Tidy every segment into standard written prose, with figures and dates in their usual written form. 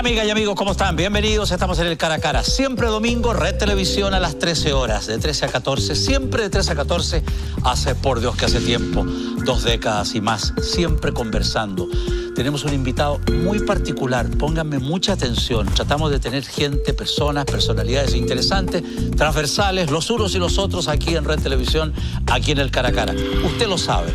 Amigas y amigos, ¿cómo están? Bienvenidos, estamos en el Cara a Cara. Siempre domingo, Red Televisión a las 13 horas, de 13 a 14, siempre de 13 a 14, hace, por Dios que hace tiempo, 2 décadas y más, siempre conversando. Tenemos un invitado muy particular, pónganme mucha atención. Tratamos de tener gente, personas, personalidades interesantes, transversales, los unos y los otros aquí en Red Televisión, aquí en el Cara a Cara. Usted lo sabe.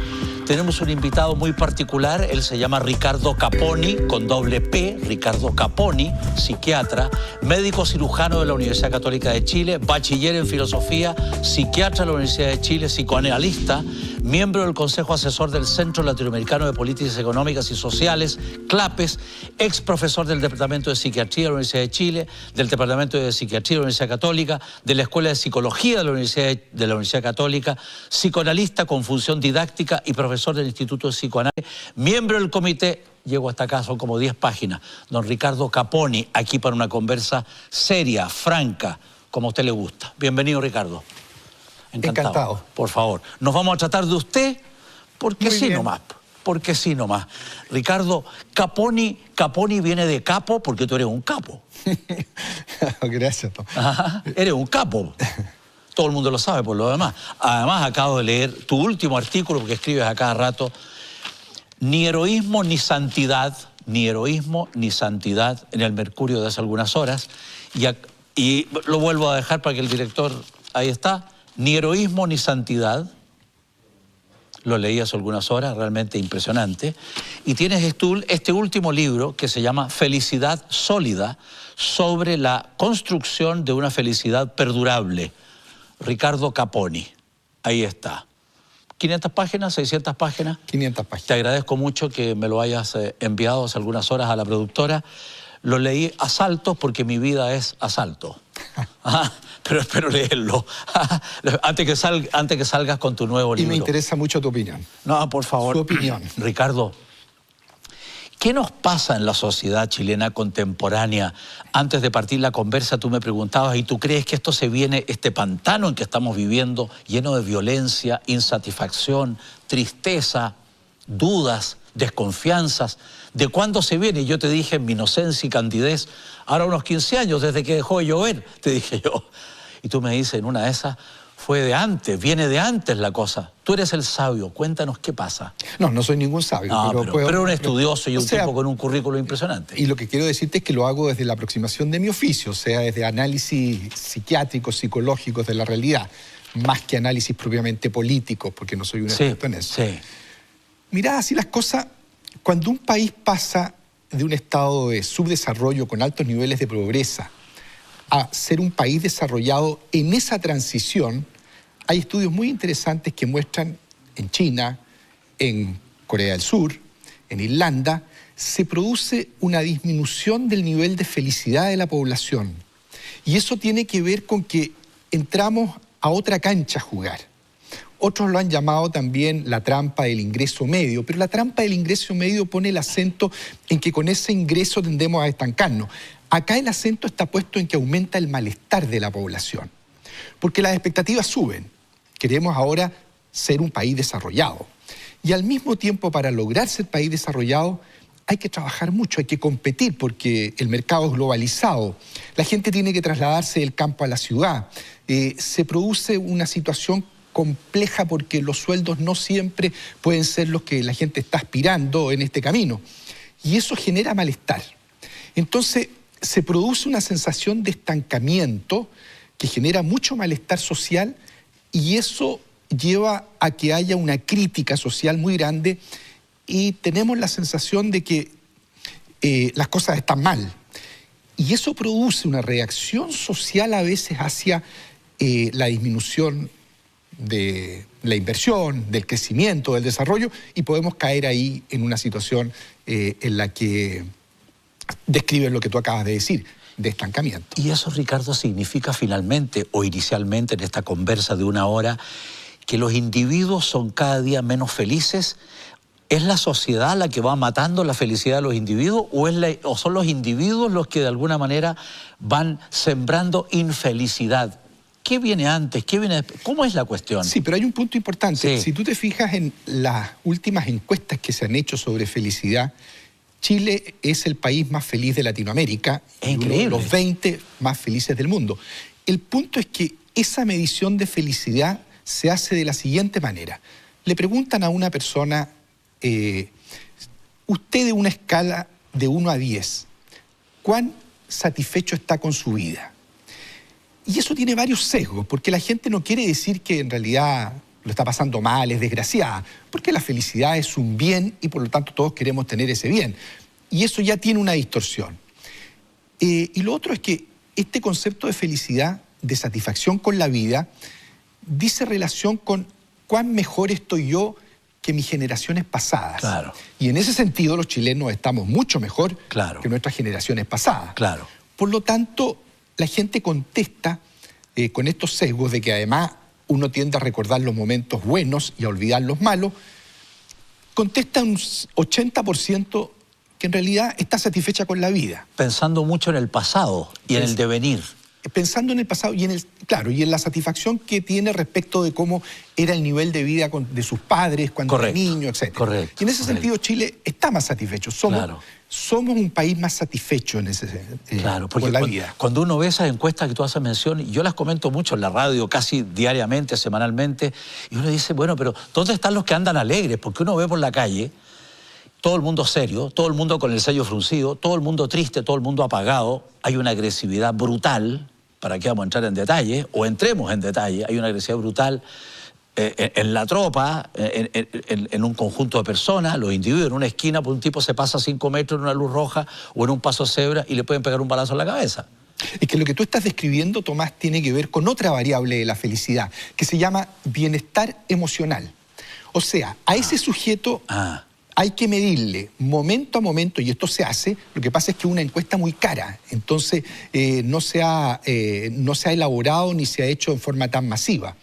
Tenemos un invitado muy particular, él se llama Ricardo Caponi, con doble P, Ricardo Caponi, psiquiatra, médico cirujano de la Universidad Católica de Chile, bachiller en filosofía, psiquiatra de la Universidad de Chile, psicoanalista, miembro del Consejo Asesor del Centro Latinoamericano de Políticas Económicas y Sociales, CLAPES, ex profesor del Departamento de Psiquiatría de la Universidad de Chile, del Departamento de Psiquiatría de la Universidad Católica, de la Escuela de Psicología de la Universidad Católica, psicoanalista con función didáctica y profesor del Instituto de Psicoanálisis, miembro del comité, llego hasta acá, son como 10 páginas, don Ricardo Caponi, aquí para una conversa seria, franca, como a usted le gusta. Bienvenido, Ricardo. Encantado. Por favor, nos vamos a tratar de usted, porque sí nomás. Porque sí nomás. Ricardo, Caponi viene de capo porque tú eres un capo. Gracias, Tom. Ajá, eres un capo. Todo el mundo lo sabe por lo demás. Además, acabo de leer tu último artículo, porque escribes a cada rato, ni heroísmo ni santidad, en el Mercurio de hace algunas horas, y lo vuelvo a dejar para que el director, ahí está, ni heroísmo ni santidad, lo leí hace algunas horas, realmente impresionante, y tienes este último libro que se llama Felicidad Sólida, sobre la construcción de una felicidad perdurable. Ricardo Caponi, ahí está. 500 páginas, 600 páginas. 500 páginas. Te agradezco mucho que me lo hayas enviado hace algunas horas a la productora. Lo leí a saltos porque mi vida es a salto. Pero espero leerlo antes que salgas con tu nuevo libro. Y me interesa mucho tu opinión. No, por favor. Tu opinión. Ricardo, ¿qué nos pasa en la sociedad chilena contemporánea? Antes de partir la conversa tú me preguntabas, ¿y tú crees que esto se viene, este pantano en que estamos viviendo, lleno de violencia, insatisfacción, tristeza, dudas, desconfianzas? ¿De cuándo se viene? Y yo te dije en mi inocencia y candidez, ahora unos 15 años, desde que dejó de llover, te dije yo. Y tú me dices, en una de esas, fue de antes, viene de antes la cosa. Tú eres el sabio, cuéntanos qué pasa. No soy ningún sabio. No, pero un estudioso y un tipo con un currículo impresionante. Y lo que quiero decirte es que lo hago desde la aproximación de mi oficio, o sea, desde análisis psiquiátricos, psicológicos de la realidad, más que análisis propiamente políticos, porque no soy un experto en eso. Sí. Mirá, así las cosas, cuando un país pasa de un estado de subdesarrollo con altos niveles de pobreza a ser un país desarrollado, en esa transición hay estudios muy interesantes que muestran en China, en Corea del Sur, en Irlanda, se produce una disminución del nivel de felicidad de la población. Y eso tiene que ver con que entramos a otra cancha a jugar. Otros lo han llamado también la trampa del ingreso medio, pero la trampa del ingreso medio pone el acento en que con ese ingreso tendemos a estancarnos. Acá el acento está puesto en que aumenta el malestar de la población, porque las expectativas suben. Queremos ahora ser un país desarrollado. Y al mismo tiempo, para lograr ser país desarrollado, hay que trabajar mucho, hay que competir, porque el mercado es globalizado. La gente tiene que trasladarse del campo a la ciudad. Se produce una situación compleja porque los sueldos no siempre pueden ser los que la gente está aspirando en este camino. Y eso genera malestar. Entonces, se produce una sensación de estancamiento que genera mucho malestar social y eso lleva a que haya una crítica social muy grande y tenemos la sensación de que las cosas están mal. Y eso produce una reacción social a veces hacia la disminución de la inversión, del crecimiento, del desarrollo, y podemos caer ahí en una situación en la que describes lo que tú acabas de decir, de estancamiento. Y eso, Ricardo, significa finalmente, o inicialmente en esta conversa de una hora, que los individuos son cada día menos felices. ¿Es la sociedad la que va matando la felicidad de los individuos o son los individuos los que de alguna manera van sembrando infelicidad? ¿Qué viene antes? ¿Qué viene después? ¿Cómo es la cuestión? Sí, pero hay un punto importante. Sí. Si tú te fijas en las últimas encuestas que se han hecho sobre felicidad, Chile es el país más feliz de Latinoamérica. Es y increíble. uno de los 20 más felices del mundo. El punto es que esa medición de felicidad se hace de la siguiente manera. Le preguntan a una persona, usted de una escala de 1 a 10, ¿cuán satisfecho está con su vida? Y eso tiene varios sesgos, porque la gente no quiere decir que en realidad lo está pasando mal, es desgraciada, porque la felicidad es un bien y por lo tanto todos queremos tener ese bien. Y eso ya tiene una distorsión. Y lo otro es que este concepto de felicidad, de satisfacción con la vida, dice relación con cuán mejor estoy yo que mis generaciones pasadas. Claro. Y en ese sentido los chilenos estamos mucho mejor Claro. que nuestras generaciones pasadas. Claro. Por lo tanto, la gente contesta con estos sesgos de que además uno tiende a recordar los momentos buenos y a olvidar los malos, contesta un 80% que en realidad está satisfecha con la vida. Pensando mucho en el pasado y en el devenir. Pensando en el pasado y en la satisfacción que tiene respecto de cómo era el nivel de vida de sus padres cuando era niño, etc. Correcto. Y en ese sentido Chile está más satisfecho. Somos un país más satisfecho en ese Claro, porque con la vida. Cuando uno ve esas encuestas que tú haces mención, y yo las comento mucho en la radio, casi diariamente, semanalmente, y uno dice, bueno, pero ¿dónde están los que andan alegres? Porque uno ve por la calle todo el mundo serio, todo el mundo con el ceño fruncido, todo el mundo triste, todo el mundo apagado, hay una agresividad brutal. ¿Para qué vamos a entrar en detalle? O entremos en detalle. Hay una agresividad brutal en la tropa, en un conjunto de personas, los individuos en una esquina, pues un tipo se pasa 5 metros en una luz roja o en un paso cebra y le pueden pegar un balazo en la cabeza. Es que lo que tú estás describiendo, Tomás, tiene que ver con otra variable de la felicidad, que se llama bienestar emocional. O sea, a ese sujeto hay que medirle momento a momento, y esto se hace, lo que pasa es que es una encuesta muy cara, entonces no se ha elaborado ni se ha hecho en forma tan masiva.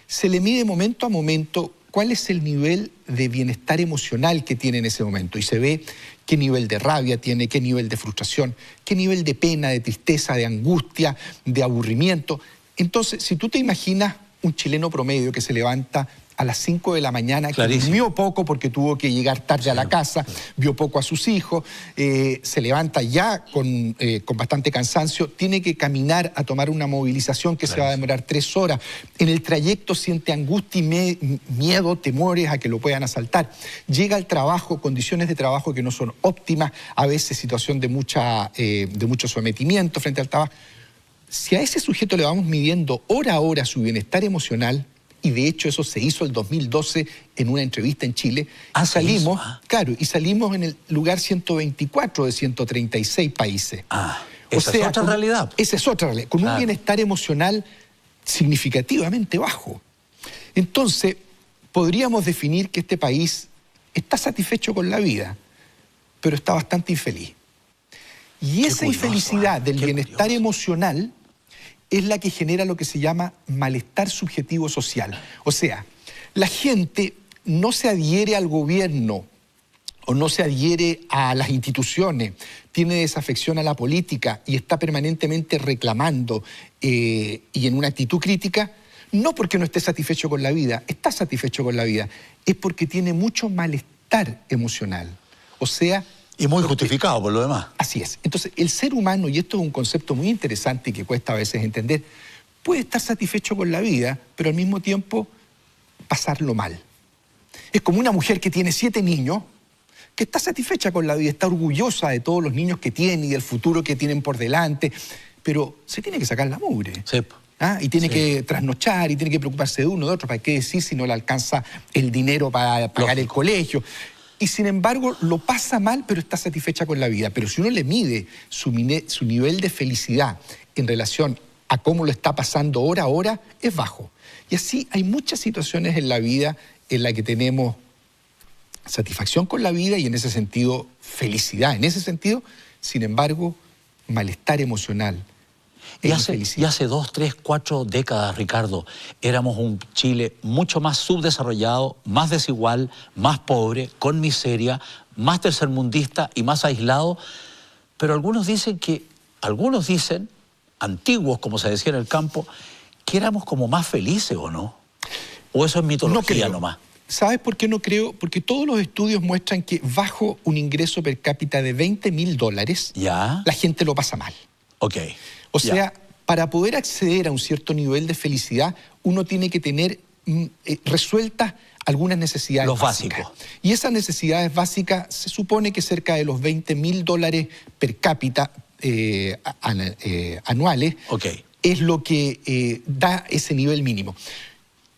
Se le mide momento a momento cuál es el nivel de bienestar emocional que tiene en ese momento, y se ve qué nivel de rabia tiene, qué nivel de frustración, qué nivel de pena, de tristeza, de angustia, de aburrimiento. Entonces, si tú te imaginas un chileno promedio que se levanta a las 5 de la mañana, que durmió poco porque tuvo que llegar tarde a la casa, vio poco a sus hijos, se levanta ya con bastante cansancio, tiene que caminar a tomar una movilización que se va a demorar 3 horas. En el trayecto siente angustia y miedo, temores a que lo puedan asaltar. Llega al trabajo, condiciones de trabajo que no son óptimas, a veces situación de mucho sometimiento frente al trabajo. Si a ese sujeto le vamos midiendo hora a hora su bienestar emocional, y de hecho eso se hizo el 2012 en una entrevista en Chile, salimos en el lugar 124 de 136 países. Esa es otra realidad. Esa es otra realidad, con un bienestar emocional significativamente bajo. Entonces, podríamos definir que este país está satisfecho con la vida, pero está bastante infeliz. Y esa infelicidad del bienestar emocional es la que genera lo que se llama malestar subjetivo social. O sea, la gente no se adhiere al gobierno o no se adhiere a las instituciones, tiene desafección a la política y está permanentemente reclamando y en una actitud crítica, no porque no esté satisfecho con la vida, está satisfecho con la vida, es porque tiene mucho malestar emocional. O sea... Y muy justificado por lo demás. Así es. Entonces, el ser humano, y esto es un concepto muy interesante y que cuesta a veces entender, puede estar satisfecho con la vida, pero al mismo tiempo pasarlo mal. Es como una mujer que tiene 7 niños, que está satisfecha con la vida, está orgullosa de todos los niños que tiene y del futuro que tienen por delante, pero se tiene que sacar la mugre. Sí. Y tiene que trasnochar y tiene que preocuparse de uno, de otro, ¿para qué decir si no le alcanza el dinero para pagar el colegio? Y sin embargo lo pasa mal, pero está satisfecha con la vida. Pero si uno le mide su nivel de felicidad en relación a cómo lo está pasando hora a hora, es bajo. Y así hay muchas situaciones en la vida en las que tenemos satisfacción con la vida y en ese sentido felicidad. En ese sentido, sin embargo, malestar emocional. Y hace 2, 3, 4 décadas, Ricardo, éramos un Chile mucho más subdesarrollado, más desigual, más pobre, con miseria, más tercermundista y más aislado. Pero algunos dicen, antiguos, como se decía en el campo, que éramos como más felices, ¿o no? ¿O eso es mitología nomás? ¿Sabes por qué no creo? Porque todos los estudios muestran que bajo un ingreso per cápita de $20.000, ¿Ya? la gente lo pasa mal. Ok. O sea, para poder acceder a un cierto nivel de felicidad, uno tiene que tener resueltas algunas necesidades básicas. Y esas necesidades básicas se supone que cerca de los $20.000 per cápita anuales es lo que da ese nivel mínimo.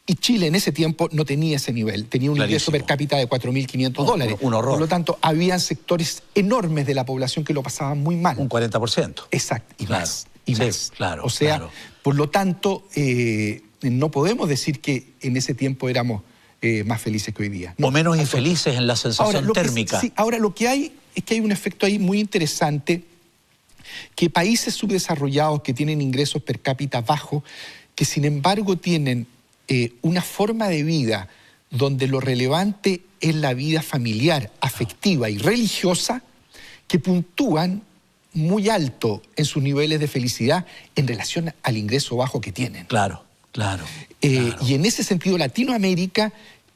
Y Chile en ese tiempo no tenía ese nivel, tenía un ingreso per cápita de $4.500. Un horror. Por lo tanto, habían sectores enormes de la población que lo pasaban muy mal. Un 40%. Exacto, y más. Y sí, más. Claro, o sea, claro. Por lo tanto, no podemos decir que en ese tiempo éramos más felices que hoy día. No, o menos infelices en la sensación térmica. Ahora, lo que hay es que hay un efecto ahí muy interesante, que países subdesarrollados que tienen ingresos per cápita bajos, que sin embargo tienen una forma de vida donde lo relevante es la vida familiar, afectiva y religiosa, que puntúan muy alto en sus niveles de felicidad en relación al ingreso bajo que tienen. Claro. Y en ese sentido, Latinoamérica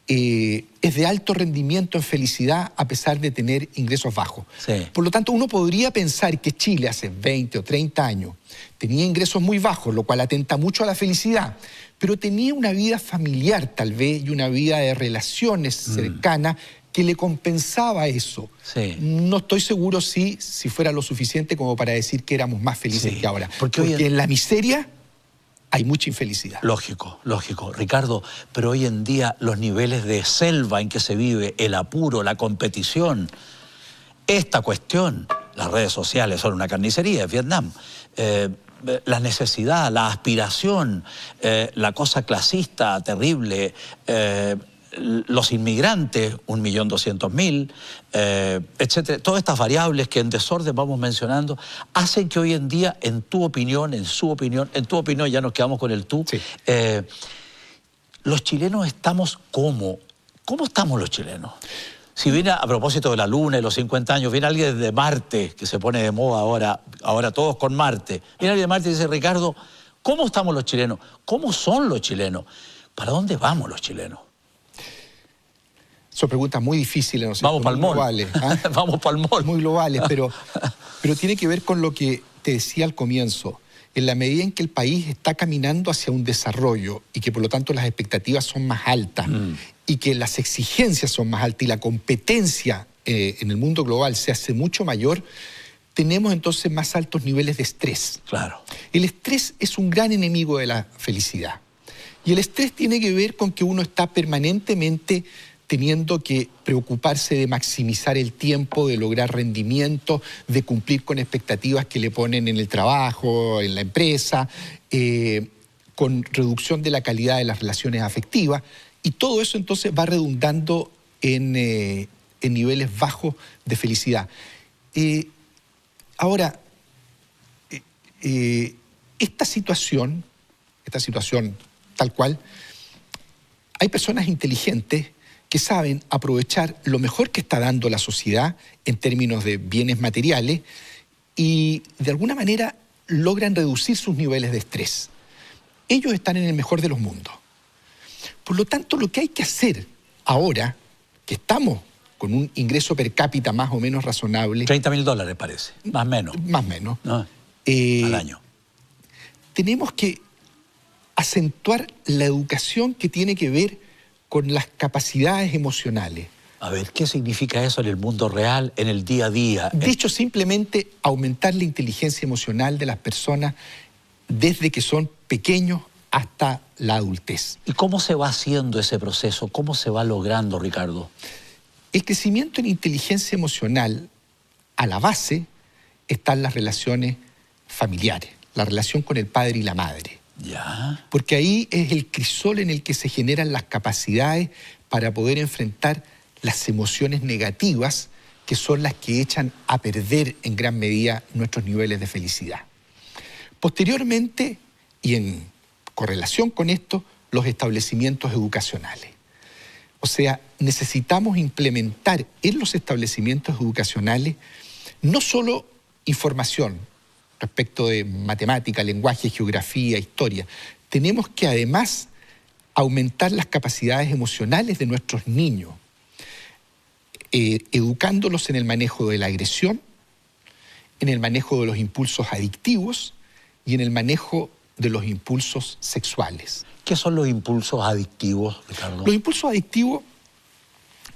es de alto rendimiento en felicidad a pesar de tener ingresos bajos. Sí. Por lo tanto, uno podría pensar que Chile hace 20 o 30 años tenía ingresos muy bajos, lo cual atenta mucho a la felicidad, pero tenía una vida familiar tal vez y una vida de relaciones cercanas que le compensaba eso. Sí. No estoy seguro si fuera lo suficiente como para decir que éramos más felices que ahora. Porque en la miseria hay mucha infelicidad. Lógico. Ricardo, pero hoy en día los niveles de selva en que se vive, el apuro, la competición, esta cuestión, las redes sociales son una carnicería, es Vietnam, la necesidad, la aspiración, la cosa clasista terrible, los inmigrantes, 1.200.000, etcétera. Todas estas variables que en desorden vamos mencionando hacen que hoy en día, en tu opinión, en su opinión, en tu opinión, ya nos quedamos con el tú, sí. Los chilenos estamos ¿cómo? ¿Cómo estamos los chilenos? Si viene a propósito de la Luna y los 50 años, viene alguien de Marte, que se pone de moda ahora todos con Marte, viene alguien de Marte y dice, Ricardo, ¿cómo estamos los chilenos? ¿Cómo son los chilenos? ¿Para dónde vamos los chilenos? Son preguntas muy difíciles, ¿no sé? Vamos para el mall. Globales, ¿ah? Vamos para el mall. Muy globales, pero tiene que ver con lo que te decía al comienzo. En la medida en que el país está caminando hacia un desarrollo y que por lo tanto las expectativas son más altas y que las exigencias son más altas y la competencia en el mundo global se hace mucho mayor, tenemos entonces más altos niveles de estrés. Claro. El estrés es un gran enemigo de la felicidad. Y el estrés tiene que ver con que uno está permanentemente teniendo que preocuparse de maximizar el tiempo, de lograr rendimiento, de cumplir con expectativas que le ponen en el trabajo, en la empresa, con reducción de la calidad de las relaciones afectivas. Y todo eso entonces va redundando en niveles bajos de felicidad. Ahora, esta situación tal cual, hay personas inteligentes que saben aprovechar lo mejor que está dando la sociedad en términos de bienes materiales y de alguna manera logran reducir sus niveles de estrés. Ellos están en el mejor de los mundos. Por lo tanto, lo que hay que hacer ahora, que estamos con un ingreso per cápita más o menos razonable... $30.000 parece, más o menos. Más o menos. ¿No? Al año. Tenemos que acentuar la educación que tiene que ver con las capacidades emocionales. A ver, ¿qué significa eso en el mundo real, en el día a día? De hecho, simplemente aumentar la inteligencia emocional de las personas desde que son pequeños hasta la adultez. ¿Y cómo se va haciendo ese proceso? ¿Cómo se va logrando, Ricardo? El crecimiento en inteligencia emocional, a la base, están las relaciones familiares, la relación con el padre y la madre. Ya. Porque ahí es el crisol en el que se generan las capacidades para poder enfrentar las emociones negativas, que son las que echan a perder en gran medida nuestros niveles de felicidad. Posteriormente, y en correlación con esto, los establecimientos educacionales. O sea, necesitamos implementar en los establecimientos educacionales no solo información respecto de matemática, lenguaje, geografía, historia. Tenemos que además aumentar las capacidades emocionales de nuestros niños, educándolos en el manejo de la agresión, en el manejo de los impulsos adictivos y en el manejo de los impulsos sexuales. ¿Qué son los impulsos adictivos, Ricardo? Los impulsos adictivos,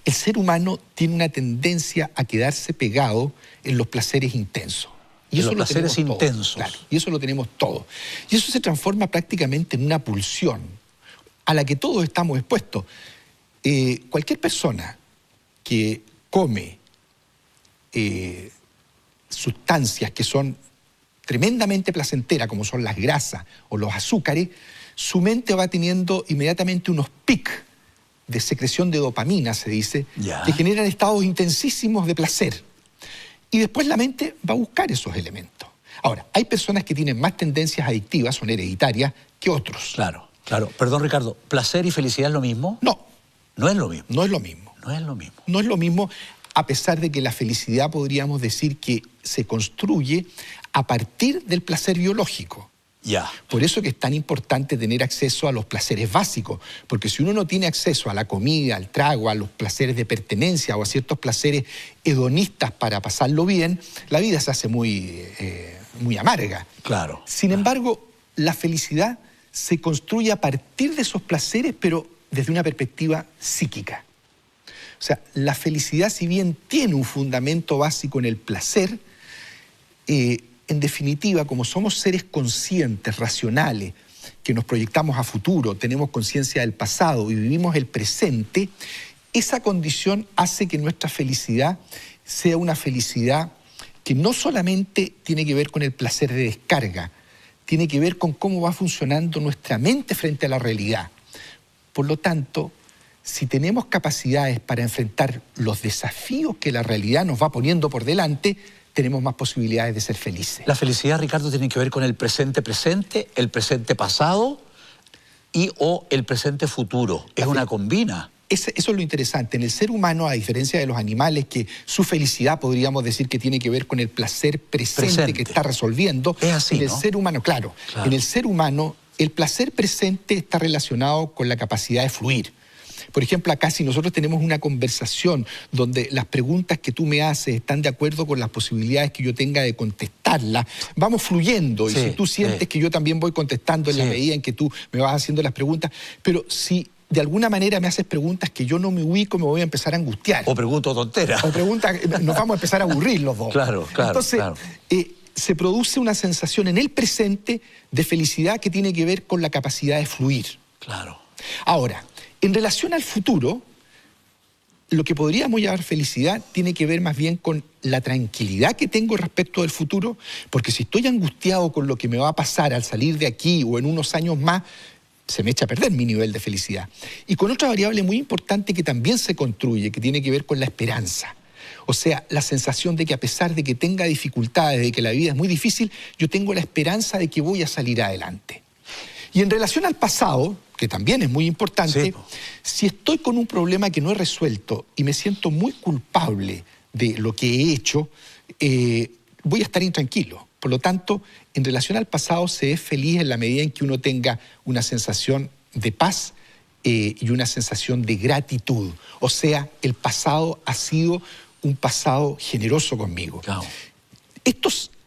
el ser humano tiene una tendencia a quedarse pegado en los placeres intensos. Y eso los placeres intensos. Claro, y eso lo tenemos todo. Y eso se transforma prácticamente en una pulsión a la que todos estamos expuestos. Cualquier persona que come sustancias que son tremendamente placenteras, como son las grasas o los azúcares, su mente va teniendo inmediatamente unos pics de secreción de dopamina, se dice, que generan estados intensísimos de placer. Y después la mente va a buscar esos elementos. Ahora, hay personas que tienen más tendencias adictivas, son hereditarias, que otros. Claro, claro. Perdón, Ricardo, ¿placer y felicidad es lo mismo? No. No es lo mismo. No es lo mismo. No es lo mismo. No es lo mismo, a pesar de que la felicidad podríamos decir que se construye a partir del placer biológico. Ya. Por eso que es tan importante tener acceso a los placeres básicos, porque si uno no tiene acceso a la comida, al trago, a los placeres de pertenencia o a ciertos placeres hedonistas para pasarlo bien, la vida se hace muy amarga. Claro. Sin embargo, la felicidad se construye a partir de esos placeres, pero desde una perspectiva psíquica. O sea, la felicidad, si bien tiene un fundamento básico en el placer, en definitiva, como somos seres conscientes, racionales, que nos proyectamos a futuro, tenemos conciencia del pasado y vivimos el presente, esa condición hace que nuestra felicidad sea una felicidad que no solamente tiene que ver con el placer de descarga, tiene que ver con cómo va funcionando nuestra mente frente a la realidad. Por lo tanto, si tenemos capacidades para enfrentar los desafíos que la realidad nos va poniendo por delante, tenemos más posibilidades de ser felices. La felicidad, Ricardo, tiene que ver con el presente presente, el presente pasado o el presente futuro. Es una combina. Eso es lo interesante. En el ser humano, a diferencia de los animales, que su felicidad podríamos decir que tiene que ver con el placer presente que está resolviendo. Es así, en el ser humano, claro. En el ser humano, el placer presente está relacionado con la capacidad de fluir. Por ejemplo, acá si nosotros tenemos una conversación donde las preguntas que tú me haces están de acuerdo con las posibilidades que yo tenga de contestarlas, vamos fluyendo. Y si tú sientes que yo también voy contestando en la medida en que tú me vas haciendo las preguntas, pero si de alguna manera me haces preguntas que yo no me ubico, me voy a empezar a angustiar. O pregunto tonteras. O preguntas, nos vamos a empezar a aburrir los dos. Claro, claro. Entonces, se produce una sensación en el presente de felicidad que tiene que ver con la capacidad de fluir. Claro. Ahora, en relación al futuro, lo que podríamos llamar felicidad tiene que ver más bien con la tranquilidad que tengo respecto del futuro, porque si estoy angustiado con lo que me va a pasar al salir de aquí o en unos años más, se me echa a perder mi nivel de felicidad. Y con otra variable muy importante que también se construye, que tiene que ver con la esperanza. O sea, la sensación de que a pesar de que tenga dificultades, de que la vida es muy difícil, yo tengo la esperanza de que voy a salir adelante. Y en relación al pasado, que también es muy importante, si estoy con un problema que no he resuelto y me siento muy culpable de lo que he hecho, voy a estar intranquilo. Por lo tanto, en relación al pasado se es feliz en la medida en que uno tenga una sensación de paz y una sensación de gratitud. O sea, el pasado ha sido un pasado generoso conmigo. Claro.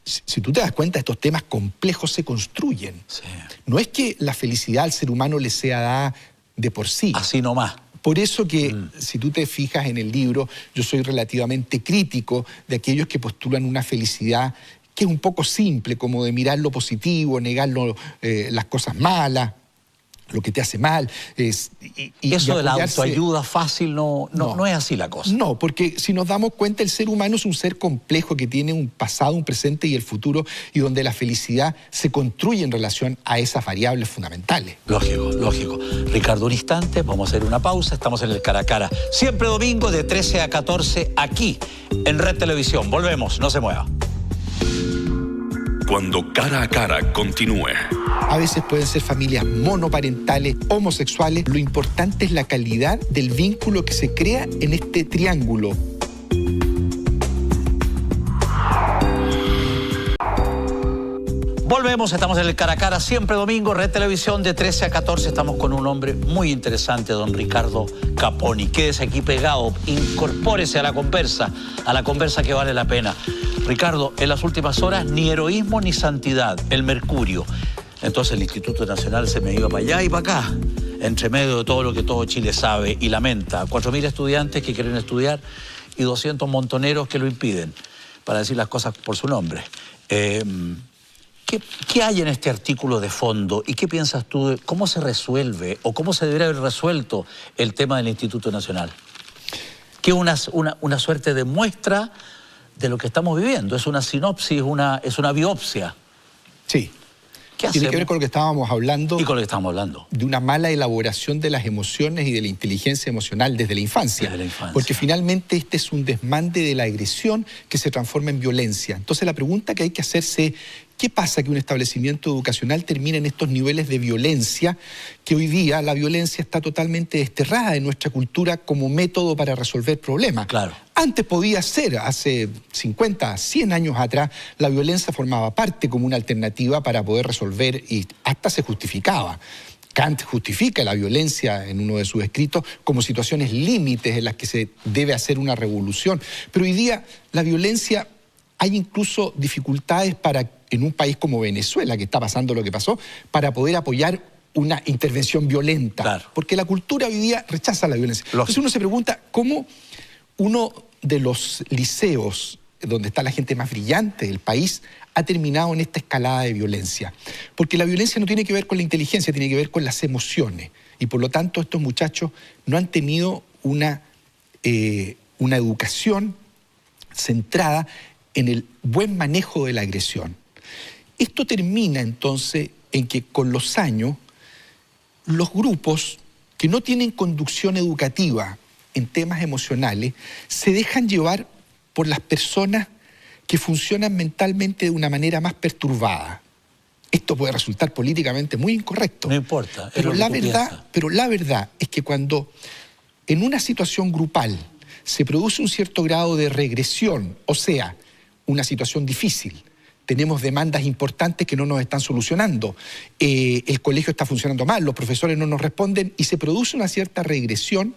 Si tú te das cuenta, estos temas complejos se construyen. Sí. No es que la felicidad al ser humano le sea dada de por sí. Así nomás. Por eso que, si tú te fijas en el libro, yo soy relativamente crítico de aquellos que postulan una felicidad que es un poco simple, como de mirar lo positivo, negar las cosas malas, lo que te hace mal. Eso de la autoayuda fácil no es así la cosa. No, porque si nos damos cuenta, el ser humano es un ser complejo que tiene un pasado, un presente y el futuro, y donde la felicidad se construye en relación a esas variables fundamentales. Lógico, lógico. Ricardo, un instante, vamos a hacer una pausa, estamos en el Cara a Cara. Siempre domingo de 13 a 14 aquí en Red Televisión. Volvemos, no se mueva. Cuando Cara a Cara continúe. A veces pueden ser familias monoparentales, homosexuales. Lo importante es la calidad del vínculo que se crea en este triángulo. Volvemos, estamos en el Cara a Cara, siempre domingo, Red Televisión de 13 a 14. Estamos con un hombre muy interesante, don Ricardo Caponi. Quédese aquí pegado, incorpórese a la conversa que vale la pena. Ricardo, en las últimas horas, ni heroísmo ni santidad, el mercurio. Entonces el Instituto Nacional se me iba para allá y para acá, entre medio de todo lo que todo Chile sabe y lamenta. 4.000 estudiantes que quieren estudiar y 200 montoneros que lo impiden, para decir las cosas por su nombre. ¿Qué hay en este artículo de fondo y qué piensas tú de cómo se resuelve o cómo se debería haber resuelto el tema del Instituto Nacional? Que es una suerte de muestra de lo que estamos viviendo. Es una sinopsis, es una biopsia. Sí. ¿Qué Tiene hacemos? que ver con lo que estábamos hablando. Y con lo que estamos hablando. De una mala elaboración de las emociones y de la inteligencia emocional desde la infancia. Desde la infancia. Porque finalmente este es un desmande de la agresión que se transforma en violencia. Entonces la pregunta que hay que hacerse, ¿qué pasa que un establecimiento educacional termina en estos niveles de violencia? Que hoy día la violencia está totalmente desterrada en nuestra cultura como método para resolver problemas. Claro. Antes podía ser, hace 50, 100 años atrás, la violencia formaba parte como una alternativa para poder resolver y hasta se justificaba. Kant justifica la violencia en uno de sus escritos como situaciones límites en las que se debe hacer una revolución. Pero hoy día la violencia, hay incluso dificultades para, en un país como Venezuela, que está pasando lo que pasó, para poder apoyar una intervención violenta. Claro. Porque la cultura hoy día rechaza la violencia. Entonces uno se pregunta cómo uno de los liceos donde está la gente más brillante del país ha terminado en esta escalada de violencia. Porque la violencia no tiene que ver con la inteligencia, tiene que ver con las emociones. Y por lo tanto estos muchachos no han tenido una educación centrada en el buen manejo de la agresión. Esto termina entonces en que con los años los grupos que no tienen conducción educativa en temas emocionales se dejan llevar por las personas que funcionan mentalmente de una manera más perturbada. Esto puede resultar políticamente muy incorrecto. No importa. Pero la verdad es que cuando en una situación grupal se produce un cierto grado de regresión, o sea, una situación difícil, tenemos demandas importantes que no nos están solucionando, el colegio está funcionando mal, los profesores no nos responden y se produce una cierta regresión,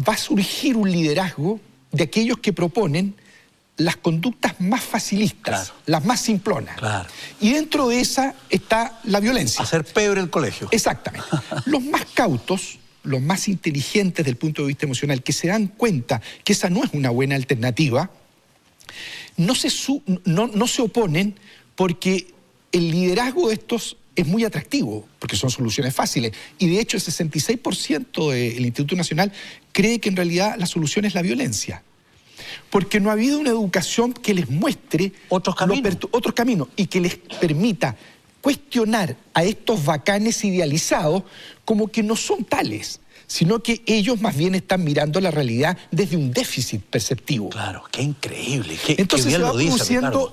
va a surgir un liderazgo de aquellos que proponen las conductas más facilistas, claro, las más simplonas. Claro. Y dentro de esa está la violencia. Hacer peor el colegio. Exactamente. Los más cautos, los más inteligentes desde el punto de vista emocional, que se dan cuenta que esa no es una buena alternativa, no se oponen porque el liderazgo de estos es muy atractivo, porque son soluciones fáciles. Y de hecho el 66% del Instituto Nacional cree que en realidad la solución es la violencia. Porque no ha habido una educación que les muestre otros caminos y que les permita cuestionar a estos bacanes idealizados como que no son tales, sino que ellos más bien están mirando la realidad desde un déficit perceptivo. Claro, qué increíble. Entonces qué bien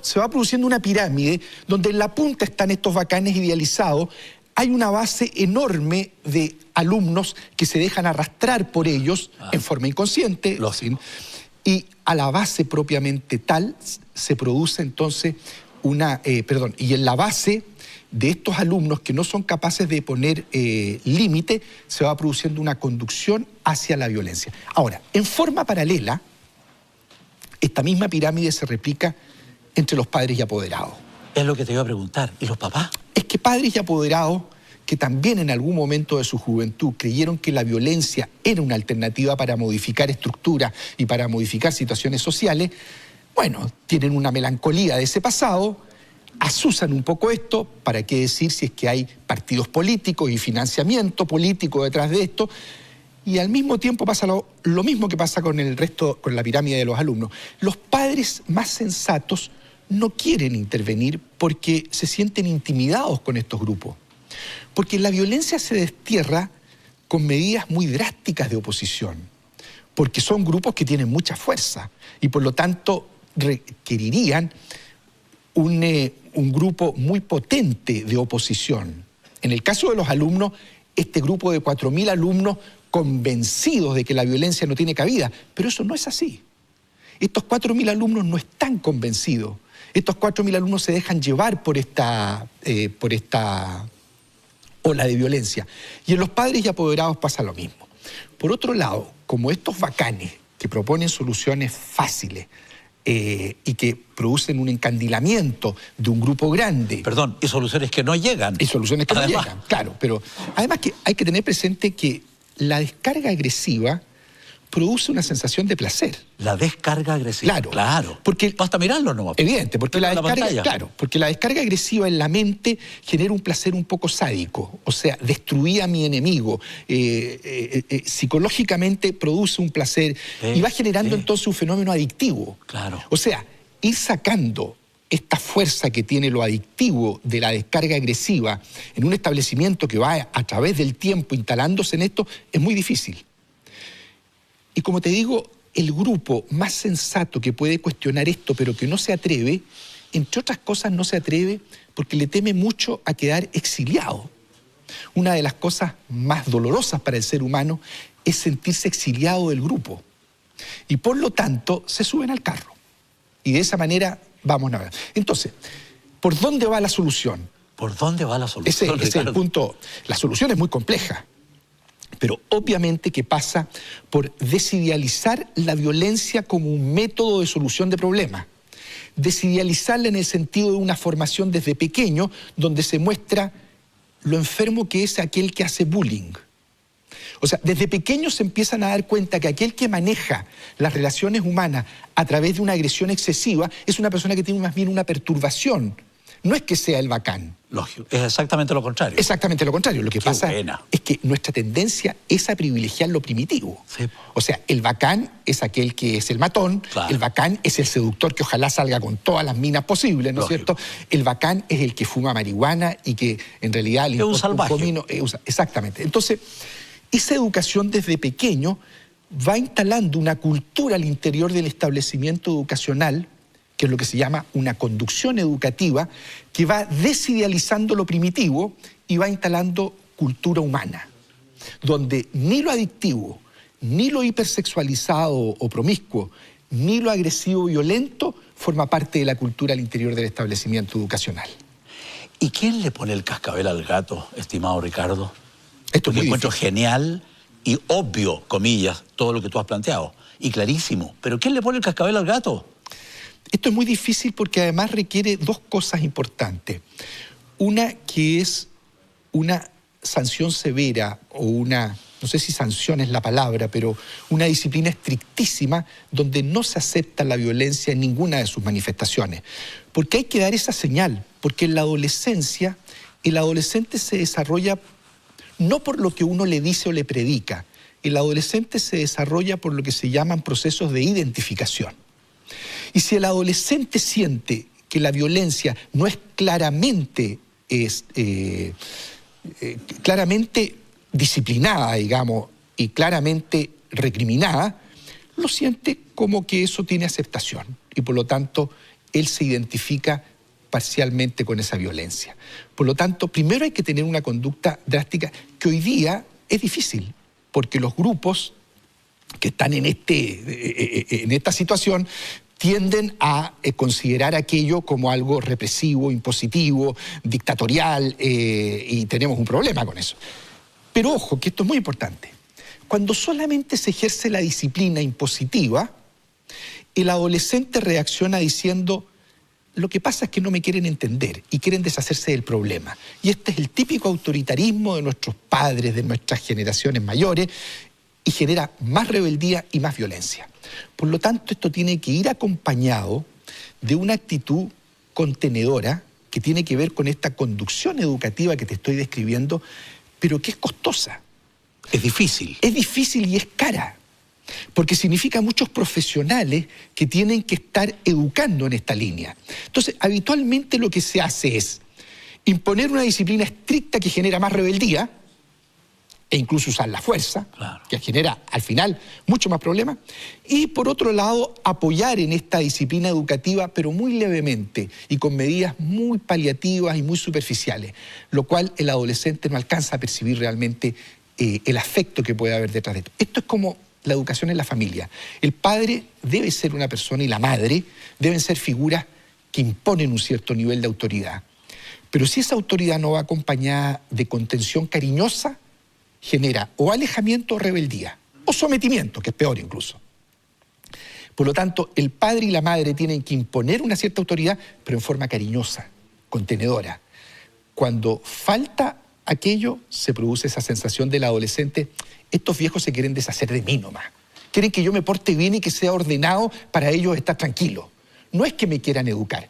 se va produciendo una pirámide donde en la punta están estos bacanes idealizados, hay una base enorme de alumnos que se dejan arrastrar por ellos en forma inconsciente, y a la base propiamente tal se produce entonces y en la base de estos alumnos que no son capaces de poner límite, se va produciendo una conducción hacia la violencia. Ahora, en forma paralela, esta misma pirámide se replica entre los padres y apoderados. Es lo que te iba a preguntar. ¿Y los papás? Es que padres y apoderados que también en algún momento de su juventud creyeron que la violencia era una alternativa para modificar estructuras y para modificar situaciones sociales, bueno, tienen una melancolía de ese pasado, asusan un poco esto, ¿para qué decir si es que hay partidos políticos y financiamiento político detrás de esto? Y al mismo tiempo pasa lo mismo que pasa con el resto, con la pirámide de los alumnos. Los padres más sensatos no quieren intervenir porque se sienten intimidados con estos grupos. Porque la violencia se destierra con medidas muy drásticas de oposición, porque son grupos que tienen mucha fuerza y por lo tanto requerirían un grupo muy potente de oposición. En el caso de los alumnos, este grupo de 4.000 alumnos convencidos de que la violencia no tiene cabida, pero eso no es así. Estos 4.000 alumnos no están convencidos. Estos 4.000 alumnos se dejan llevar por esta ola de violencia. Y en los padres y apoderados pasa lo mismo. Por otro lado, como estos bacanes que proponen soluciones fáciles y que producen un encandilamiento de un grupo grande. Perdón, y soluciones que no llegan. Y soluciones que no llegan, claro. Pero además que hay que tener presente que la descarga agresiva produce una sensación de placer. La descarga agresiva. Claro. Porque basta mirarlo nomás. Evidente, porque la descarga agresiva en la mente genera un placer un poco sádico. O sea, destruir a mi enemigo. Psicológicamente produce un placer y va generando entonces un fenómeno adictivo. Claro. O sea, ir sacando esta fuerza que tiene lo adictivo de la descarga agresiva en un establecimiento que va a través del tiempo instalándose en esto es muy difícil. Y como te digo, el grupo más sensato que puede cuestionar esto, pero que no se atreve, entre otras cosas no se atreve porque le teme mucho a quedar exiliado. Una de las cosas más dolorosas para el ser humano es sentirse exiliado del grupo. Y por lo tanto, se suben al carro. Y de esa manera vamos a ver. Entonces, ¿por dónde va la solución? ¿Por dónde va la solución? Ese es el punto. La solución es muy compleja. Pero obviamente que pasa por desidealizar la violencia como un método de solución de problemas. Desidealizarla en el sentido de una formación desde pequeño, donde se muestra lo enfermo que es aquel que hace bullying. O sea, desde pequeños se empiezan a dar cuenta que aquel que maneja las relaciones humanas a través de una agresión excesiva es una persona que tiene más bien una perturbación. No es que sea el bacán. Lógico, es exactamente lo contrario. Exactamente lo contrario. Lo que pasa es que nuestra tendencia es a privilegiar lo primitivo. Sí. O sea, el bacán es aquel que es el matón, el bacán es el seductor que ojalá salga con todas las minas posibles, ¿no es cierto? El bacán es el que fuma marihuana y que en realidad le importa un comino. Exactamente. Entonces, esa educación desde pequeño va instalando una cultura al interior del establecimiento educacional, que es lo que se llama una conducción educativa, que va desidealizando lo primitivo y va instalando cultura humana, donde ni lo adictivo, ni lo hipersexualizado o promiscuo, ni lo agresivo violento forma parte de la cultura al interior del establecimiento educacional. ¿Y quién le pone el cascabel al gato, estimado Ricardo? Esto es muy encuentro difícil. Genial y obvio, comillas, todo lo que tú has planteado, y clarísimo. ¿Pero quién le pone el cascabel al gato? Esto es muy difícil porque además requiere dos cosas importantes. Una que es una sanción severa o una, no sé si sanción es la palabra, pero una disciplina estrictísima donde no se acepta la violencia en ninguna de sus manifestaciones. Porque hay que dar esa señal, porque en la adolescencia, el adolescente se desarrolla no por lo que uno le dice o le predica, el adolescente se desarrolla por lo que se llaman procesos de identificación. Y si el adolescente siente que la violencia no es claramente disciplinada, digamos, y claramente recriminada, lo siente como que eso tiene aceptación y por lo tanto él se identifica parcialmente con esa violencia. Por lo tanto, primero hay que tener una conducta drástica que hoy día es difícil, porque los grupos que están en esta situación tienden a considerar aquello como algo represivo, impositivo, dictatorial, y tenemos un problema con eso. Pero ojo, que esto es muy importante. Cuando solamente se ejerce la disciplina impositiva, el adolescente reacciona diciendo: lo que pasa es que no me quieren entender y quieren deshacerse del problema. Y este es el típico autoritarismo de nuestros padres, de nuestras generaciones mayores, y genera más rebeldía y más violencia. Por lo tanto, esto tiene que ir acompañado de una actitud contenedora que tiene que ver con esta conducción educativa que te estoy describiendo, pero que es costosa. Es difícil. Es difícil y es cara, porque significa muchos profesionales que tienen que estar educando en esta línea. Entonces, habitualmente lo que se hace es imponer una disciplina estricta que genera más rebeldía, e incluso usar la fuerza, que genera al final mucho más problemas, y por otro lado apoyar en esta disciplina educativa, pero muy levemente y con medidas muy paliativas y muy superficiales, lo cual el adolescente no alcanza a percibir realmente el afecto que puede haber detrás de esto. Esto es como la educación en la familia. El padre debe ser una persona y la madre deben ser figuras que imponen un cierto nivel de autoridad. Pero si esa autoridad no va acompañada de contención cariñosa, genera o alejamiento o rebeldía, o sometimiento, que es peor incluso. Por lo tanto, el padre y la madre tienen que imponer una cierta autoridad, pero en forma cariñosa, contenedora. Cuando falta aquello, se produce esa sensación del adolescente: estos viejos se quieren deshacer de mí nomás. Quieren que yo me porte bien y que sea ordenado para ellos estar tranquilo. No es que me quieran educar.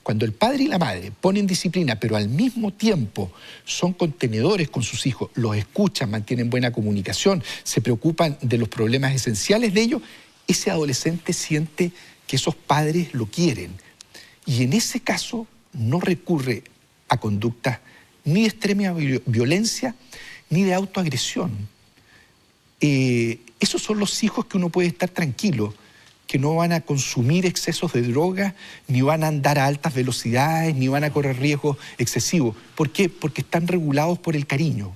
Cuando el padre y la madre ponen disciplina, pero al mismo tiempo son contenedores con sus hijos, los escuchan, mantienen buena comunicación, se preocupan de los problemas esenciales de ellos, ese adolescente siente que esos padres lo quieren. Y en ese caso no recurre a conductas ni de extrema violencia ni de autoagresión. Esos son los hijos que uno puede estar tranquilo, que no van a consumir excesos de droga, ni van a andar a altas velocidades, ni van a correr riesgos excesivos. ¿Por qué? Porque están regulados por el cariño.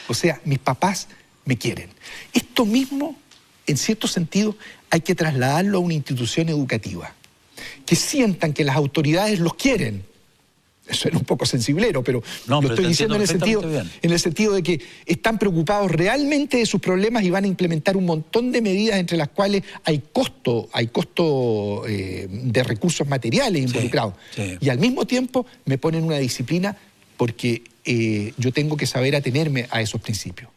O sea, mis papás me quieren. Esto mismo, en cierto sentido, hay que trasladarlo a una institución educativa. Que sientan que las autoridades los quieren. Eso era un poco sensiblero, pero lo estoy diciendo en el sentido de que están preocupados realmente de sus problemas y van a implementar un montón de medidas entre las cuales hay costo de recursos materiales involucrados. Sí. Y al mismo tiempo me ponen una disciplina porque yo tengo que saber atenerme a esos principios.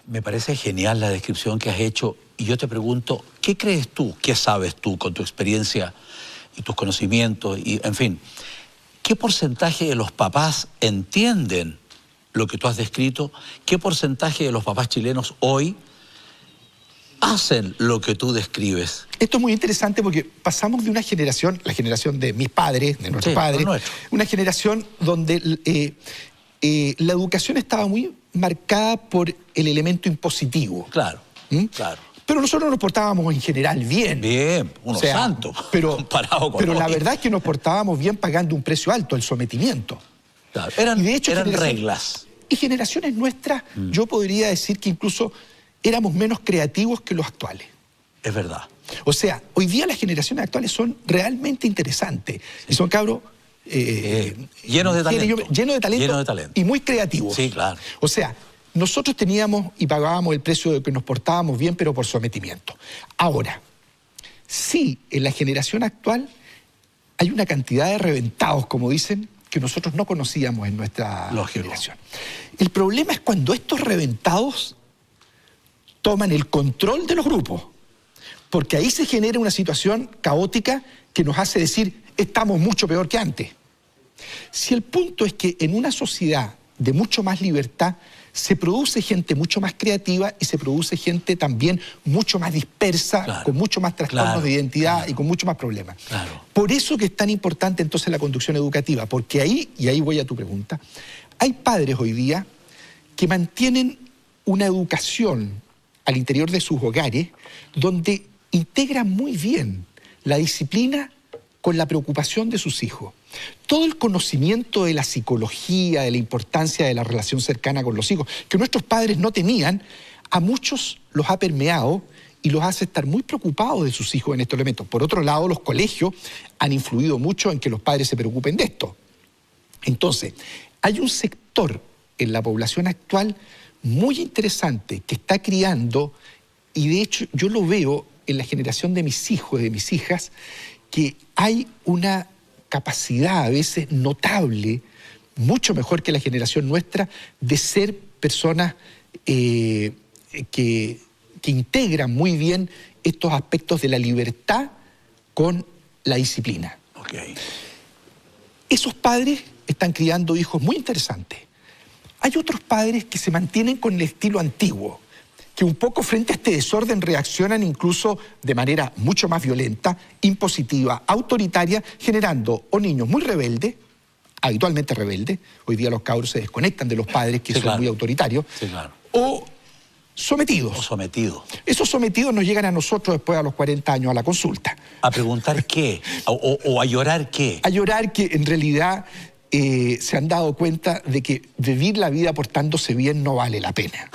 Me parece genial la descripción que has hecho y yo te pregunto, ¿qué crees tú, qué sabes tú con tu experiencia y tus conocimientos y, en fin, ¿qué porcentaje de los papás entienden lo que tú has descrito? ¿Qué porcentaje de los papás chilenos hoy hacen lo que tú describes? Esto es muy interesante porque pasamos de una generación, la generación de mis padres, de nuestros padres, una generación donde la educación estaba muy marcada por el elemento impositivo. Claro, claro. Pero nosotros nos portábamos en general bien. Bien, unos santos, comparado con pero hoy. La verdad es que nos portábamos bien pagando un precio alto, el sometimiento. Claro, eran reglas. Y generaciones nuestras, yo podría decir que incluso éramos menos creativos que los actuales. Es verdad. O sea, hoy día las generaciones actuales son realmente interesantes. Sí. Y son cabros llenos de talento. Llenos de talento. Y muy creativos. Sí, claro. O sea, nosotros teníamos y pagábamos el precio de que nos portábamos bien, pero por sometimiento. Ahora, sí, en la generación actual hay una cantidad de reventados, como dicen, que nosotros no conocíamos en nuestra generación. El problema es cuando estos reventados toman el control de los grupos, porque ahí se genera una situación caótica que nos hace decir, estamos mucho peor que antes. Si el punto es que en una sociedad de mucho más libertad, se produce gente mucho más creativa y se produce gente también mucho más dispersa, con mucho más trastornos de identidad y con mucho más problemas. Por eso que es tan importante entonces la conducción educativa, porque ahí, y ahí voy a tu pregunta, hay padres hoy día que mantienen una educación al interior de sus hogares donde integran muy bien la disciplina con la preocupación de sus hijos. Todo el conocimiento de la psicología, de la importancia de la relación cercana con los hijos, que nuestros padres no tenían, a muchos los ha permeado y los hace estar muy preocupados de sus hijos en estos elementos. Por otro lado, los colegios han influido mucho en que los padres se preocupen de esto. Entonces, hay un sector en la población actual muy interesante que está criando, y de hecho yo lo veo en la generación de mis hijos y de mis hijas, que hay una capacidad a veces notable, mucho mejor que la generación nuestra, de ser personas que integran muy bien estos aspectos de la libertad con la disciplina. Esos padres están criando hijos muy interesantes. Hay otros padres que se mantienen con el estilo antiguo, que un poco frente a este desorden reaccionan incluso de manera mucho más violenta, impositiva, autoritaria, generando o niños muy rebeldes, habitualmente rebeldes, hoy día los cabros se desconectan de los padres que son muy autoritarios, o sometidos. O sometidos. Esos sometidos nos llegan a nosotros después a los 40 años a la consulta. ¿A preguntar qué? ¿O a llorar qué? A llorar que en realidad se han dado cuenta de que vivir la vida portándose bien no vale la pena.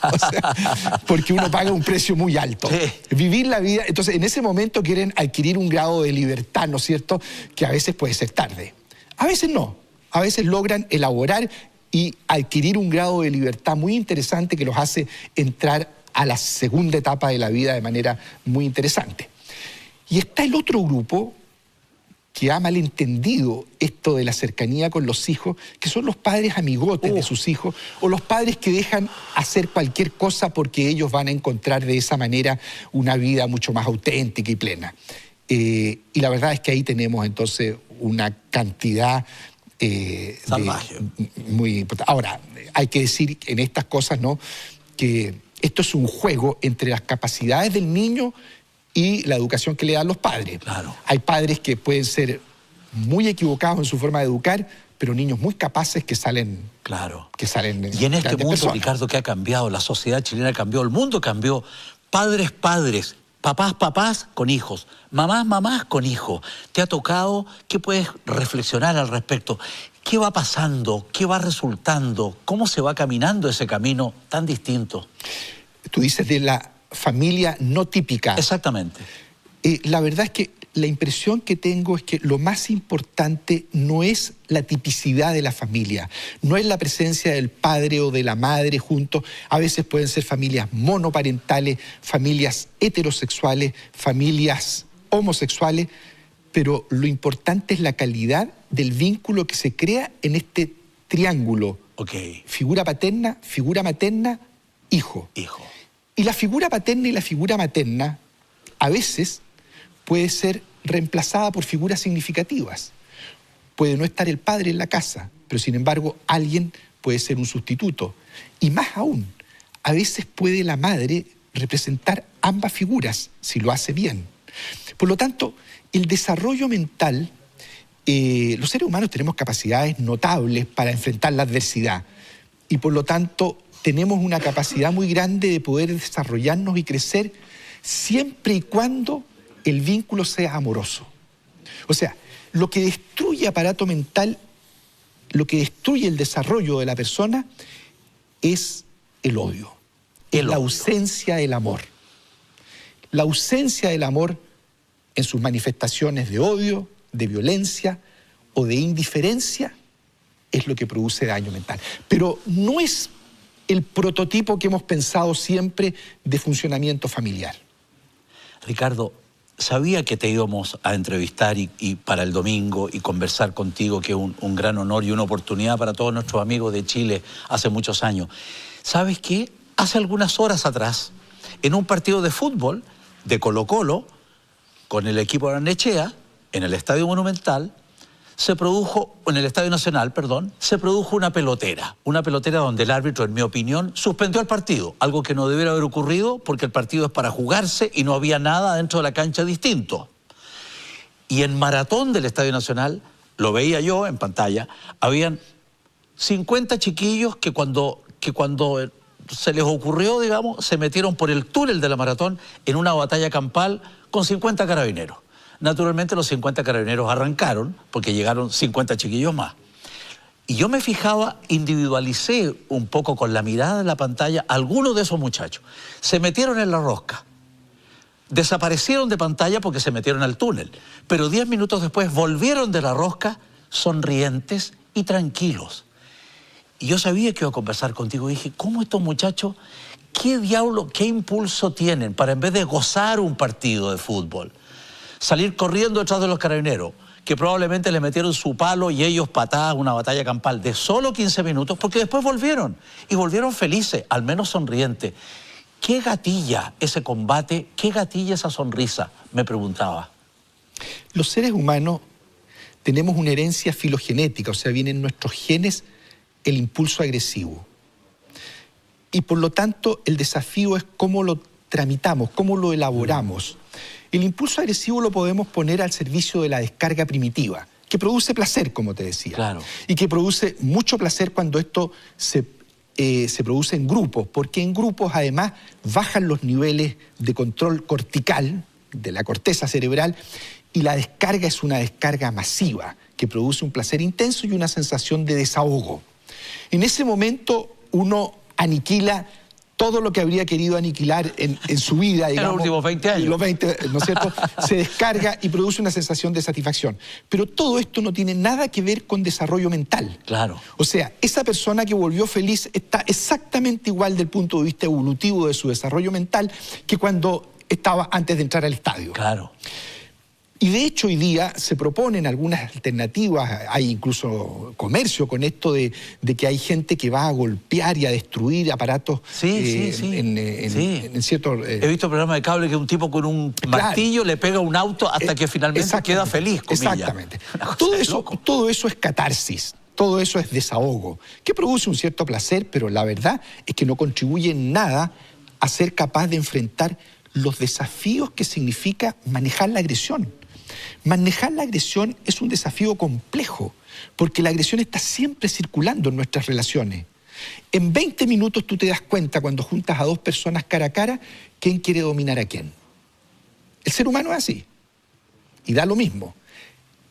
O sea, porque uno paga un precio muy alto. Sí. Vivir la vida, entonces en ese momento quieren adquirir un grado de libertad, ¿no es cierto?, que a veces puede ser tarde. A veces no, a veces logran elaborar y adquirir un grado de libertad muy interesante que los hace entrar a la segunda etapa de la vida de manera muy interesante. Y está el otro grupo que ha malentendido esto de la cercanía con los hijos, que son los padres amigotes de sus hijos, o los padres que dejan hacer cualquier cosa porque ellos van a encontrar de esa manera una vida mucho más auténtica y plena. Y la verdad es que ahí tenemos entonces una cantidad salvaje. Muy importante. Ahora, hay que decir en estas cosas, ¿no?, que esto es un juego entre las capacidades del niño y la educación que le dan los padres. Claro. Hay padres que pueden ser muy equivocados en su forma de educar, pero niños muy capaces que salen. Claro. Que salen y en este mundo, personas. Ricardo, que ha cambiado, la sociedad chilena cambió, el mundo cambió. Padres, padres, papás, papás con hijos, mamás, mamás con hijos. ¿Te ha tocado? ¿Qué puedes reflexionar al respecto? ¿Qué va pasando? ¿Qué va resultando? ¿Cómo se va caminando ese camino tan distinto? Tú dices de la familia no típica. Exactamente. La verdad es que la impresión que tengo es que lo más importante no es la tipicidad de la familia, no es la presencia del padre o de la madre juntos. A veces pueden ser familias monoparentales, familias heterosexuales, familias homosexuales, pero lo importante es la calidad del vínculo que se crea en este triángulo. Okay. Figura paterna, figura materna, hijo. Hijo. Y la figura paterna y la figura materna a veces puede ser reemplazada por figuras significativas. Puede no estar el padre en la casa, pero sin embargo alguien puede ser un sustituto. Y más aún, a veces puede la madre representar ambas figuras, si lo hace bien. Por lo tanto, el desarrollo mental, los seres humanos tenemos capacidades notables para enfrentar la adversidad y por lo tanto tenemos una capacidad muy grande de poder desarrollarnos y crecer siempre y cuando el vínculo sea amoroso. O sea, lo que destruye aparato mental, lo que destruye el desarrollo de la persona es el odio, es la ausencia del amor. La ausencia del amor en sus manifestaciones de odio, de violencia o de indiferencia es lo que produce daño mental. Pero no es el prototipo que hemos pensado siempre de funcionamiento familiar. Ricardo, sabía que te íbamos a entrevistar y para el domingo y conversar contigo, que es un gran honor y una oportunidad para todos nuestros amigos de Chile hace muchos años. ¿Sabes qué? Hace algunas horas atrás, en un partido de fútbol de Colo-Colo, con el equipo de Barnechea, en el Estadio Monumental, en el Estadio Nacional, perdón, se produjo una pelotera donde el árbitro, en mi opinión, suspendió el partido, algo que no debiera haber ocurrido porque el partido es para jugarse y no había nada dentro de la cancha distinto. Y en maratón del Estadio Nacional, lo veía yo en pantalla, habían 50 chiquillos que cuando se les ocurrió, digamos, se metieron por el túnel de la maratón en una batalla campal con 50 carabineros. Naturalmente los 50 carabineros arrancaron porque llegaron 50 chiquillos más. Y yo me fijaba, individualicé un poco con la mirada de la pantalla algunos de esos muchachos. Se metieron en la rosca. Desaparecieron de pantalla porque se metieron al túnel. Pero 10 minutos después volvieron de la rosca sonrientes y tranquilos. Y yo sabía que iba a conversar contigo. Y dije, ¿cómo estos muchachos, qué diablo, qué impulso tienen para en vez de gozar un partido de fútbol, salir corriendo detrás de los carabineros, que probablemente le metieron su palo y ellos patadas, una batalla campal de solo 15 minutos, porque después volvieron, y volvieron felices, al menos sonrientes. ¿Qué gatilla ese combate? ¿Qué gatilla esa sonrisa? Me preguntaba. Los seres humanos tenemos una herencia filogenética, o sea, viene en nuestros genes el impulso agresivo. Y por lo tanto, el desafío es cómo lo tramitamos, cómo lo elaboramos. El impulso agresivo lo podemos poner al servicio de la descarga primitiva, que produce placer, como te decía. Claro. Y que produce mucho placer cuando esto se produce en grupos, porque en grupos además bajan los niveles de control cortical, de la corteza cerebral, y la descarga es una descarga masiva, que produce un placer intenso y una sensación de desahogo. En ese momento uno aniquila todo lo que habría querido aniquilar en su vida, digamos. En los últimos 20 años. Los 20, ¿no es cierto? Se descarga y produce una sensación de satisfacción. Pero todo esto no tiene nada que ver con desarrollo mental. Claro. O sea, esa persona que volvió feliz está exactamente igual desde el punto de vista evolutivo de su desarrollo mental que cuando estaba antes de entrar al estadio. Claro. Y de hecho hoy día se proponen algunas alternativas, hay incluso comercio con esto de que hay gente que va a golpear y a destruir aparatos en cierto... He visto programas de cable que un tipo con un martillo le pega un auto hasta que finalmente queda feliz, comillas. Exactamente. Todo eso es catarsis. Todo eso es desahogo, que produce un cierto placer, pero la verdad es que no contribuye en nada a ser capaz de enfrentar los desafíos que significa manejar la agresión. Manejar la agresión es un desafío complejo, porque la agresión está siempre circulando en nuestras relaciones. En 20 minutos tú te das cuenta, cuando juntas a dos personas cara a cara, quién quiere dominar a quién. El ser humano es así, y da lo mismo.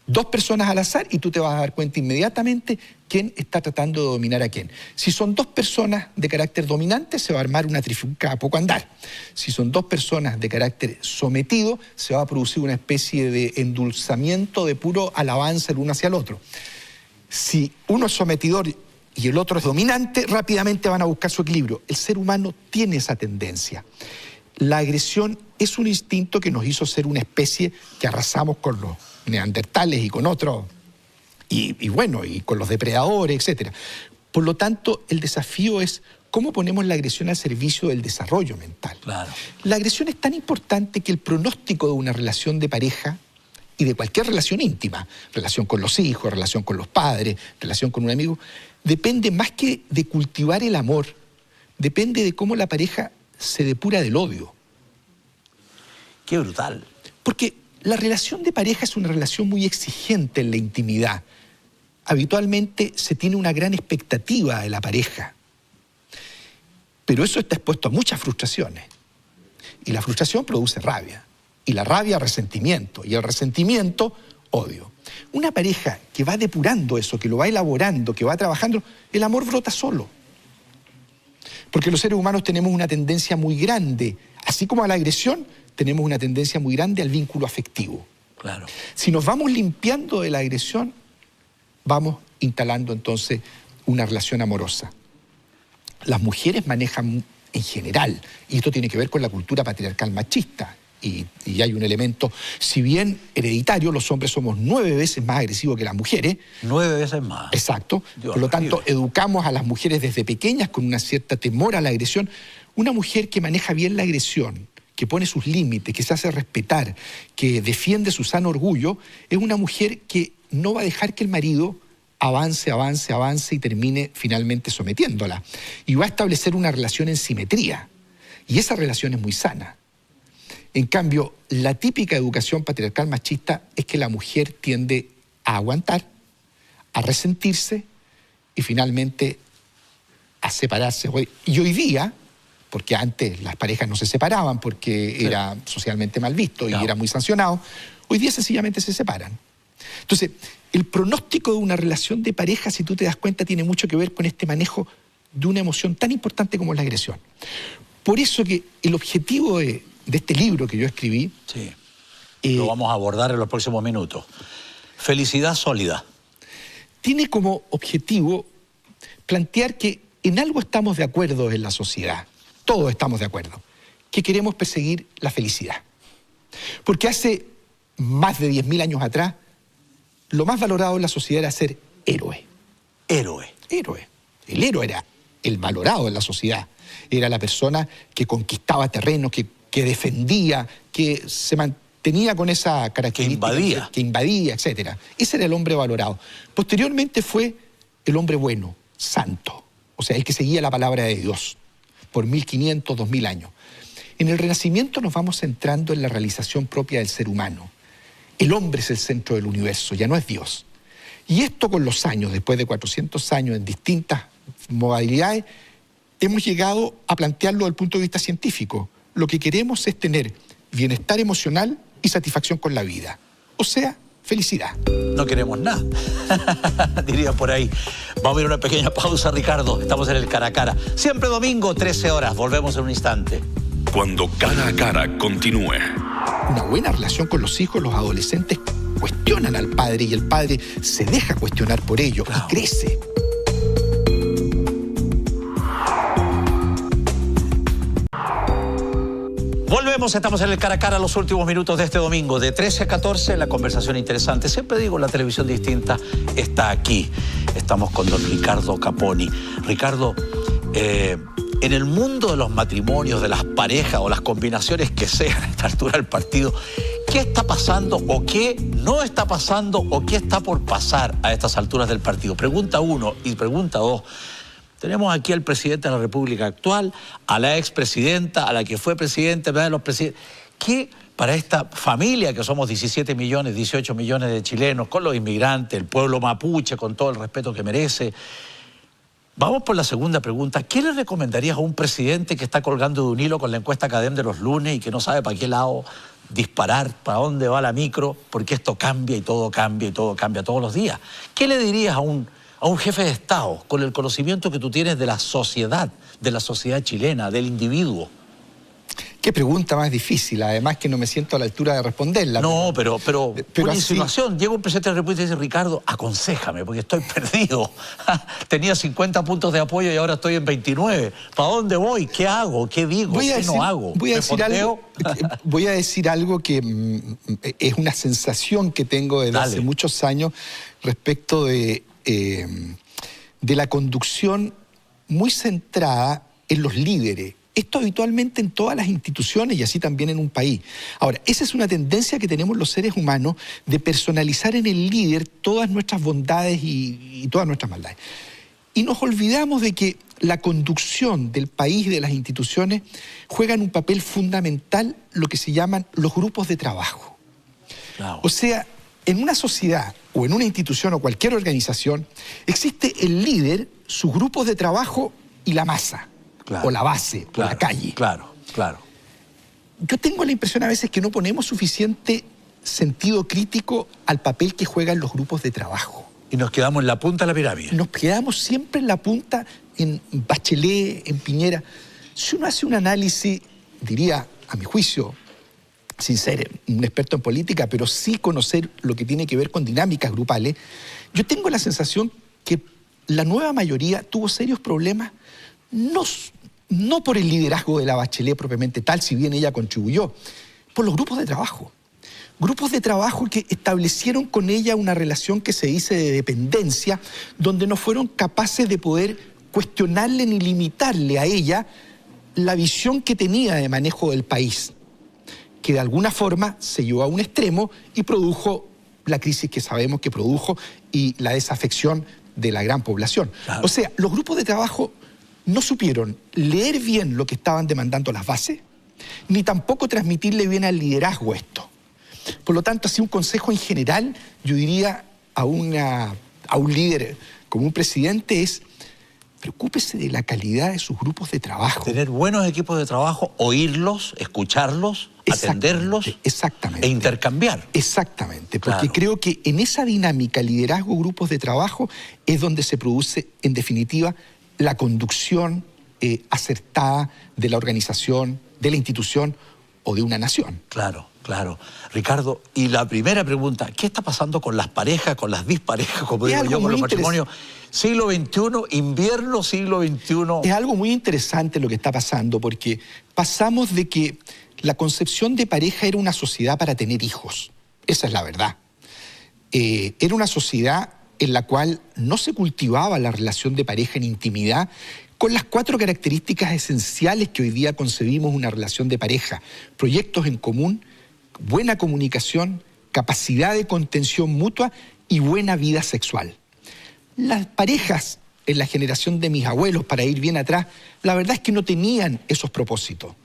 Dos personas al azar y tú te vas a dar cuenta inmediatamente quién está tratando de dominar a quién. Si son dos personas de carácter dominante, se va a armar una trifulca a poco andar. Si son dos personas de carácter sometido, se va a producir una especie de endulzamiento de puro alabanza el uno hacia el otro. Si uno es sometidor y el otro es dominante, rápidamente van a buscar su equilibrio. El ser humano tiene esa tendencia. La agresión es un instinto que nos hizo ser una especie que arrasamos con los neandertales y con otros, y con los depredadores, etc. Por lo tanto, el desafío es cómo ponemos la agresión al servicio del desarrollo mental. Claro. La agresión es tan importante que el pronóstico de una relación de pareja y de cualquier relación íntima, relación con los hijos, relación con los padres, relación con un amigo, depende más que de cultivar el amor, depende de cómo la pareja se depura del odio. Qué brutal. Porque la relación de pareja es una relación muy exigente en la intimidad. Habitualmente se tiene una gran expectativa de la pareja. Pero eso está expuesto a muchas frustraciones. Y la frustración produce rabia. Y la rabia, resentimiento. Y el resentimiento, odio. Una pareja que va depurando eso, que lo va elaborando, que va trabajando, el amor brota solo. Porque los seres humanos tenemos una tendencia muy grande, así como a la agresión, tenemos una tendencia muy grande al vínculo afectivo. Claro. Si nos vamos limpiando de la agresión, vamos instalando entonces una relación amorosa. Las mujeres manejan en general, y esto tiene que ver con la cultura patriarcal machista, y hay un elemento, si bien hereditario, los hombres somos 9 veces más agresivos que las mujeres. 9 veces más. Exacto. Por lo tanto, educamos a las mujeres desde pequeñas con una cierta temor a la agresión. Una mujer que maneja bien la agresión, que pone sus límites, que se hace respetar, que defiende su sano orgullo, es una mujer que no va a dejar que el marido avance y termine finalmente sometiéndola. Y va a establecer una relación en simetría. Y esa relación es muy sana. En cambio, la típica educación patriarcal machista es que la mujer tiende a aguantar, a resentirse y finalmente a separarse. Y hoy día, porque antes las parejas no se separaban porque era socialmente mal visto y era muy sancionado, hoy día sencillamente se separan. Entonces, el pronóstico de una relación de pareja, si tú te das cuenta, tiene mucho que ver con este manejo de una emoción tan importante como la agresión. Por eso que el objetivo de este libro que yo escribí... Sí, lo vamos a abordar en los próximos minutos. Felicidad sólida. Tiene como objetivo plantear que en algo estamos de acuerdo en la sociedad. Todos estamos de acuerdo, que queremos perseguir la felicidad. Porque hace más de 10.000 años atrás, lo más valorado en la sociedad era ser héroe. Héroe. Héroe. El héroe era el valorado en la sociedad. Era la persona que conquistaba terreno, que defendía, que se mantenía con esa característica. Que invadía, etc. Ese era el hombre valorado. Posteriormente fue el hombre bueno, santo. O sea, el que seguía la palabra de Dios. Por 1500, 2000 años. En el Renacimiento nos vamos centrando en la realización propia del ser humano. El hombre es el centro del universo, ya no es Dios. Y esto con los años, después de 400 años en distintas modalidades, hemos llegado a plantearlo desde el punto de vista científico. Lo que queremos es tener bienestar emocional y satisfacción con la vida. O sea, felicidad. No queremos nada, diría por ahí. Vamos a ir a una pequeña pausa, Ricardo. Estamos en el Cara a Cara. Siempre domingo, 13 horas. Volvemos en un instante. Cuando Cara a Cara continúe. Una buena relación con los hijos, los adolescentes cuestionan al padre y el padre se deja cuestionar por ello y crece. Volvemos, estamos en el Cara a Cara los últimos minutos de este domingo, de 13 a 14, la conversación interesante. Siempre digo, la televisión distinta está aquí. Estamos con don Ricardo Caponi. Ricardo, en el mundo de los matrimonios, de las parejas o las combinaciones que sean a esta altura del partido, ¿qué está pasando o qué no está pasando o qué está por pasar a estas alturas del partido? Pregunta 1 y pregunta 2. Tenemos aquí al presidente de la República actual, a la expresidenta, a la que fue presidente, ¿verdad? Los presidentes. ¿Qué para esta familia que somos 17 millones, 18 millones de chilenos, con los inmigrantes, el pueblo mapuche, con todo el respeto que merece? Vamos por la segunda pregunta. ¿Qué le recomendarías a un presidente que está colgando de un hilo con la encuesta Cadem de los lunes y que no sabe para qué lado disparar, para dónde va la micro, porque esto cambia y todo cambia y todo cambia todos los días? ¿Qué le dirías a un jefe de Estado con el conocimiento que tú tienes de la sociedad chilena, del individuo? Qué pregunta más difícil, además que no me siento a la altura de responderla. No, pero una así... insinuación. Llega un presidente de la República y dice, Ricardo, aconséjame, porque estoy perdido. Tenía 50 puntos de apoyo y ahora estoy en 29. ¿Para dónde voy? ¿Qué hago? ¿Qué digo? ¿Qué no hago? Voy a decir algo que es una sensación que tengo desde hace muchos años respecto de la conducción muy centrada en los líderes. Esto habitualmente en todas las instituciones y así también en un país. Ahora, esa es una tendencia que tenemos los seres humanos de personalizar en el líder todas nuestras bondades y todas nuestras maldades. Y nos olvidamos de que la conducción del país y de las instituciones juegan un papel fundamental lo que se llaman los grupos de trabajo. Claro. O sea, en una sociedad o en una institución o cualquier organización existe el líder, sus grupos de trabajo y la masa. Claro, o la base, claro, o la calle. Claro, claro. Yo tengo la impresión a veces que no ponemos suficiente sentido crítico al papel que juegan los grupos de trabajo. Y nos quedamos en la punta de la pirámide. Nos quedamos siempre en la punta, en Bachelet, en Piñera. Si uno hace un análisis, diría, a mi juicio, sin ser un experto en política, pero sí conocer lo que tiene que ver con dinámicas grupales, yo tengo la sensación que la nueva mayoría tuvo serios problemas, no por el liderazgo de la Bachelet propiamente tal, si bien ella contribuyó, por los grupos de trabajo. Grupos de trabajo que establecieron con ella una relación que se dice de dependencia, donde no fueron capaces de poder cuestionarle ni limitarle a ella la visión que tenía de manejo del país, que de alguna forma se llevó a un extremo y produjo la crisis que sabemos que produjo y la desafección de la gran población. Claro. O sea, los grupos de trabajo no supieron leer bien lo que estaban demandando las bases, ni tampoco transmitirle bien al liderazgo esto. Por lo tanto, así un consejo en general, yo diría a un líder como un presidente es, preocúpese de la calidad de sus grupos de trabajo. Tener buenos equipos de trabajo, oírlos, escucharlos, atenderlos. Exactamente. E intercambiar. Exactamente, porque creo que en esa dinámica, liderazgo, grupos de trabajo, es donde se produce, en definitiva, la conducción acertada de la organización, de la institución o de una nación. Claro, claro. Ricardo, y la primera pregunta, ¿qué está pasando con las parejas, con las disparejas, como digo yo, con los matrimonios? Siglo XXI, invierno, siglo XXI. Es algo muy interesante lo que está pasando, porque pasamos de que la concepción de pareja era una sociedad para tener hijos. Esa es la verdad. Era una sociedad en la cual no se cultivaba la relación de pareja en intimidad con las 4 características esenciales que hoy día concebimos una relación de pareja: proyectos en común, buena comunicación, capacidad de contención mutua y buena vida sexual. Las parejas en la generación de mis abuelos, para ir bien atrás, la verdad es que no tenían esos propósitos.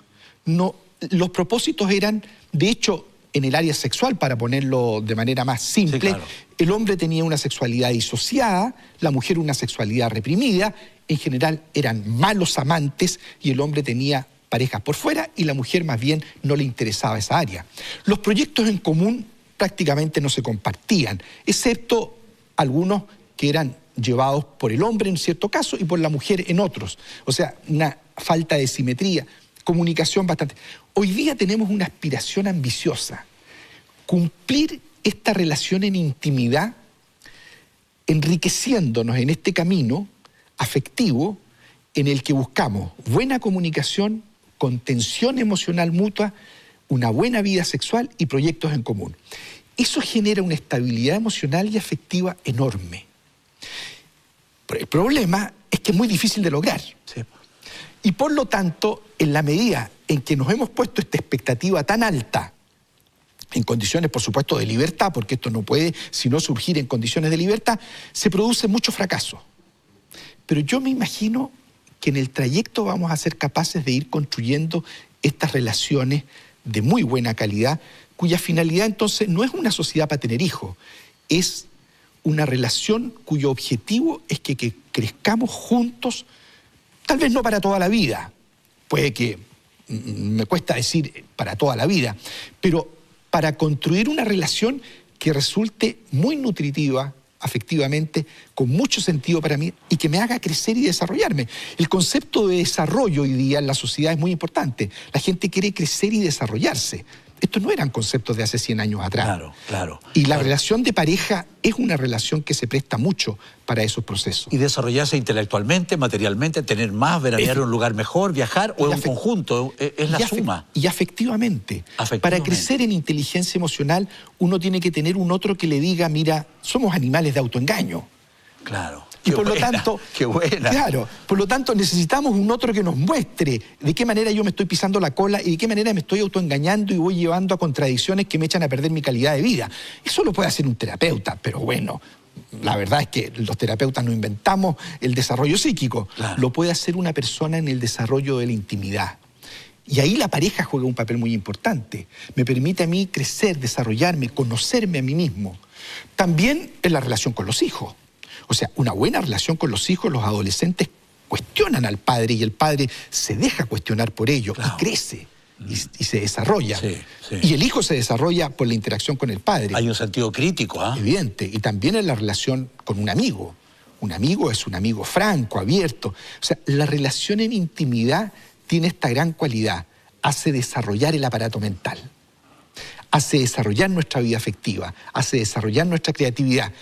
No, los propósitos eran, de hecho, en el área sexual, para ponerlo de manera más simple, sí, claro. El hombre tenía una sexualidad disociada, la mujer una sexualidad reprimida, en general eran malos amantes y el hombre tenía parejas por fuera y la mujer más bien no le interesaba esa área. Los proyectos en común prácticamente no se compartían, excepto algunos que eran llevados por el hombre en cierto caso y por la mujer en otros. O sea, una falta de simetría, comunicación bastante. Hoy día tenemos una aspiración ambiciosa, cumplir esta relación en intimidad, enriqueciéndonos en este camino afectivo en el que buscamos buena comunicación, contención emocional mutua, una buena vida sexual y proyectos en común. Eso genera una estabilidad emocional y afectiva enorme. Pero el problema es que es muy difícil de lograr. Sí. Y por lo tanto, en la medida en que nos hemos puesto esta expectativa tan alta, en condiciones, por supuesto, de libertad, porque esto no puede sino surgir en condiciones de libertad, se produce mucho fracaso. Pero yo me imagino que en el trayecto vamos a ser capaces de ir construyendo estas relaciones de muy buena calidad, cuya finalidad entonces no es una sociedad para tener hijos, es una relación cuyo objetivo es que crezcamos juntos, tal vez no para toda la vida, puede que me cuesta decir para toda la vida, pero para construir una relación que resulte muy nutritiva afectivamente, con mucho sentido para mí y que me haga crecer y desarrollarme. El concepto de desarrollo hoy día en la sociedad es muy importante. La gente quiere crecer y desarrollarse. Estos no eran conceptos de hace 100 años atrás. Claro, claro. Y la relación de pareja es una relación que se presta mucho para esos procesos. Y desarrollarse intelectualmente, materialmente, tener más, veranear en un lugar mejor, viajar o en un conjunto, es la suma. Y afectivamente. Para crecer en inteligencia emocional, uno tiene que tener un otro que le diga, mira, somos animales de autoengaño. Claro. Y por lo tanto, qué buena. Claro, por lo tanto necesitamos un otro que nos muestre de qué manera yo me estoy pisando la cola y de qué manera me estoy autoengañando y voy llevando a contradicciones que me echan a perder mi calidad de vida. Eso lo puede hacer un terapeuta, pero bueno, la verdad es que los terapeutas no inventamos el desarrollo psíquico. Claro. Lo puede hacer una persona en el desarrollo de la intimidad. Y ahí la pareja juega un papel muy importante. Me permite a mí crecer, desarrollarme, conocerme a mí mismo. También en la relación con los hijos. O sea, una buena relación con los hijos, los adolescentes cuestionan al padre y el padre se deja cuestionar por ello, claro, y crece y se desarrolla. Sí, sí. Y el hijo se desarrolla por la interacción con el padre. Hay un sentido crítico, ¿ah? Evidente. Y también en la relación con un amigo. Un amigo es un amigo franco, abierto. O sea, la relación en intimidad tiene esta gran cualidad. Hace desarrollar el aparato mental. Hace desarrollar nuestra vida afectiva. Hace desarrollar nuestra creatividad.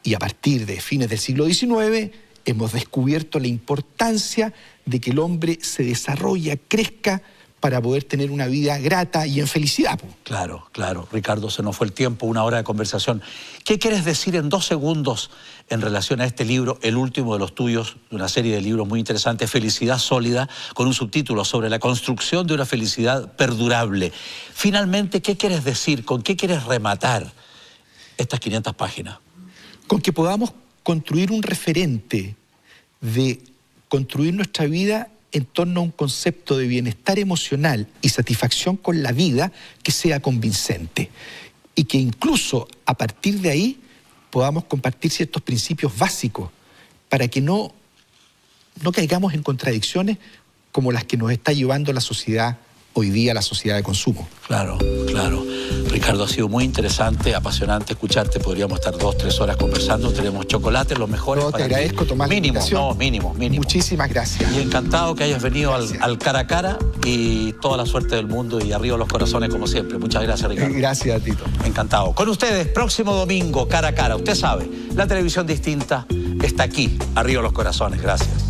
Y a partir de fines del siglo XIX hemos descubierto la importancia de que el hombre se desarrolle, crezca para poder tener una vida grata y en felicidad. Claro, claro. Ricardo, se nos fue el tiempo, 1 hora de conversación. ¿Qué quieres decir en 2 segundos en relación a este libro, el último de los tuyos, de una serie de libros muy interesantes, Felicidad Sólida, con un subtítulo sobre la construcción de una felicidad perdurable? Finalmente, ¿qué quieres decir? ¿Con qué quieres rematar estas 500 páginas? Con que podamos construir un referente de construir nuestra vida en torno a un concepto de bienestar emocional y satisfacción con la vida que sea convincente. Y que incluso a partir de ahí podamos compartir ciertos principios básicos para que no caigamos en contradicciones como las que nos está llevando la sociedad hoy día, la sociedad de consumo. Claro, claro. Ricardo, ha sido muy interesante, apasionante escucharte. Podríamos estar 2, 3 horas conversando. Tenemos chocolates, los mejores. No, te agradezco, Tomás. Mínimo. Muchísimas gracias. Y encantado que hayas venido al cara a cara y toda la suerte del mundo y arriba los corazones como siempre. Muchas gracias, Ricardo. Gracias, Tito. Encantado. Con ustedes, próximo domingo, cara a cara. Usted sabe, la televisión distinta está aquí, arriba los corazones. Gracias.